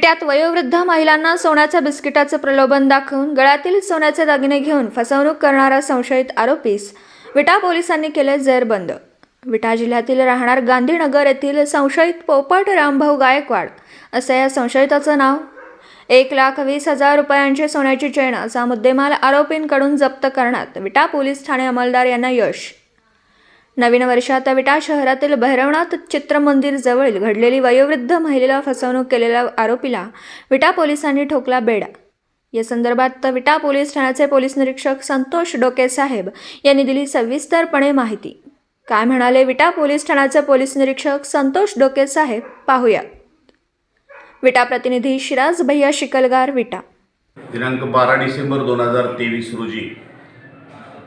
विट्यात वयोवृद्ध महिलांना सोन्याच्या बिस्किटाचं प्रलोभन दाखवून गळ्यातील सोन्याचे दागिने घेऊन फसवणूक करणारा संशयित आरोपीस विटा पोलिसांनी केले जेरबंद। विटा जिल्ह्यातील राहणार गांधीनगर येथील संशयित पोपट रामभाऊ गायकवाड असे या संशयिताचं नाव। 1,20,000 रुपयांची सोन्याची चेन असा मुद्देमाल आरोपींकडून जप्त करण्यात विटा पोलीस ठाणे अंमलदार यांना यश। नवीन वर्षात विटा शहरातील भैरवनाथ चित्रमंदिर जवळील घडलेली वयोवृद्ध महिलेला फसवणूक केलेल्या आरोपीला विटा पोलिसांनी ठोकला बेडा। या संदर्भात विटा पोलीस ठाण्याचे पोलीस निरीक्षक संतोष डोके साहेब यांनी दिली सविस्तरपणे माहिती। काय म्हणाले विटा पोलीस ठाण्याचे पोलीस निरीक्षक संतोष डोके साहेब, पाहूया। विटा प्रतिनिधी शिराज भैया शिकलगार, विटा। दिनांक 12 डिसेंबर 2023 रोजी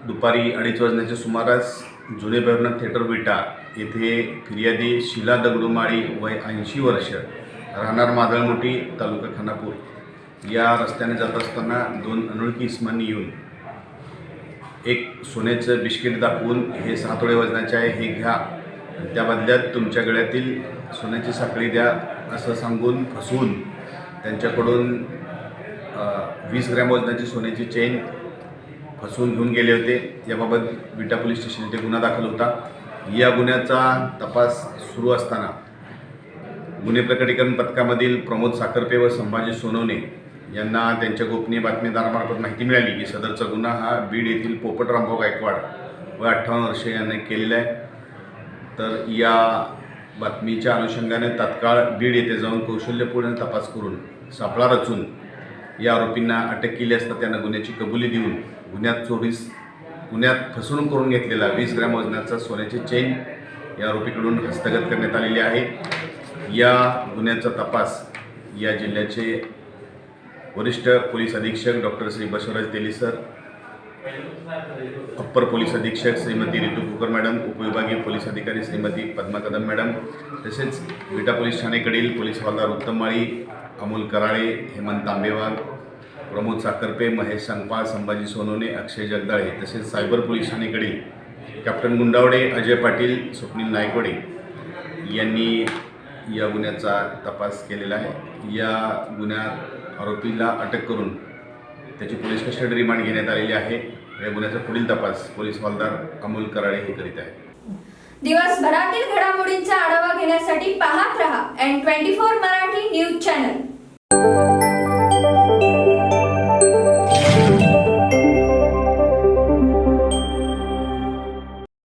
दुपारी 2:30 वाजण्याच्या सुमारास जुने भैरवनाथ थिएटर विटा येथे फिर्यादी शीला दगडूमाळी वय 80 वर्ष राहणार मादळमोठी तालुका खानापूर या रस्त्याने जात असताना 2 अनोळखी इसमांनी येऊन एक सोन्याचं बिस्किट दाखवून हे 6 तोळे वजनाचे आहे, हे घ्या, त्या बदल्यात तुमच्या गळ्यातील सोन्याची साखळी द्या असं सांगून फसवून त्यांच्याकडून 20 ग्रॅम वजनाची सोन्याची चेन फसवून घेऊन गेले होते। याबाबत विटा पोलीस स्टेशन येथे गुन्हा दाखल होता। या गुन्ह्याचा तपास सुरू असताना गुन्हे प्रकटीकरण पथकामधील प्रमोद साखरपे व संभाजी सोनवणे यांना त्यांच्या गोपनीय बातमीदारामार्फत माहिती मिळाली की सदरचा गुन्हा हा बीड येथील पोपट रामभाऊ गायकवाड व 58 वर्षे यांनी केलेला आहे। तर या बातमीच्या अनुषंगाने तात्काळ बीड येथे जाऊन कौशल्यपूर्ण तपास करून सापळा रचून या आरोपींना अटक केली असता त्यांना गुन्ह्याची कबुली देऊन गुन्ह्यात फसवणूक करून घेतलेला 20 ग्रॅम वजनाचा सोन्याची चेन या आरोपीकडून हस्तगत करण्यात आलेली आहे। या गुन्ह्याचा तपास या जिल्ह्याचे वरिष्ठ पोलीस अधीक्षक डॉक्टर श्री बसवराज तेली सर, अप्पर पोलीस अधीक्षक श्रीमती रितू कुकर मॅडम, उपविभागीय पोलीस अधिकारी श्रीमती पद्मा कदम मॅडम, तसेच विटा पोलीस ठाणेकडील पोलीस हवालदार उत्तम माळी, अमोल कराळे, हेमंत तांबेवाग, प्रमोद साखरपे, महेश संगपाळ, संभाजी सोनवणे, अक्षय जगदाळे, तसेच सायबर पोलीस ठाणेकडील कॅप्टन गुंडावडे, अजय पाटील, स्वप्नील नायकवडे यांनी या गुन्ह्याचा तपास केलेला आहे। या गुन्ह्यात आरोपीला अटक करून त्याची पोलीस कस्टडी रिमांड घेण्यात आलेली आहे। या गुन्ह्याचा पुढील तपास पोलीस हवालदार अमोल कराळे हे करीत आहेत। दिवसभरातील घडामोडींचा आढावा घेण्यासाठी पाहत रहा N24 मराठी न्यूज चॅनल।